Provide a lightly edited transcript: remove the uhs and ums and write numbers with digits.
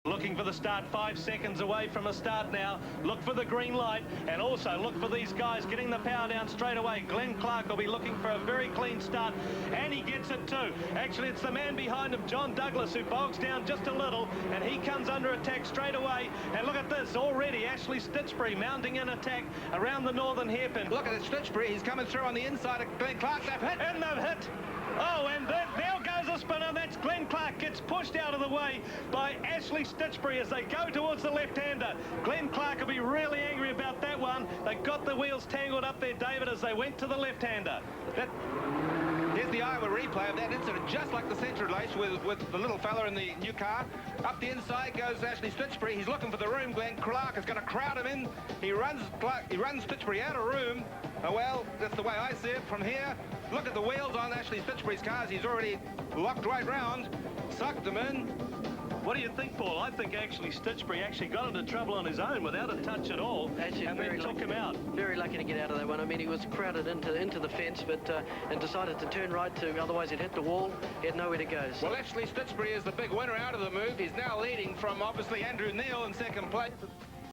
Looking for the start, 5 seconds away from a start now. Look for the green light, and also look for these guys getting the power down straight away. Glenn Clark will be looking for a very clean start, and he gets it too. Actually, it's the man behind him, John Douglas, who bogs down just a little, and he comes under attack straight away. And look at this, already Ashley Stitchbury mounting an attack around the northern hairpin. Look at it, Stitchbury, he's coming through on the inside of Glenn Clark. They've hit. And they've hit. Oh, and there goes a spinner. That's Glenn Clark, gets pushed out of the way by Ashley Stitchbury as they go towards the left-hander. Glenn Clark will be really angry about that one. They got the wheels tangled up there, David, as they went to the left-hander. Here's the Iowa replay of that incident, just like the central race with the little fella in the new car. Up the inside goes Ashley Stitchbury. He's looking for the room. Glenn Clark is going to crowd him in. He runs Stitchbury out of room. Oh, well, that's the way I see it from here. Look at the wheels on Ashley Stitchbury's cars. He's already locked right round, sucked them in. What do you think, Paul? I think actually Stitchbury actually got into trouble on his own without a touch at all, actually, and then took him out. Very lucky to get out of that one. I mean, he was crowded into the fence, but and decided to turn right to, otherwise he'd hit the wall. He had nowhere to go. So. Well, Ashley Stitchbury is the big winner out of the move. He's now leading from, obviously, Andrew Neil in second place.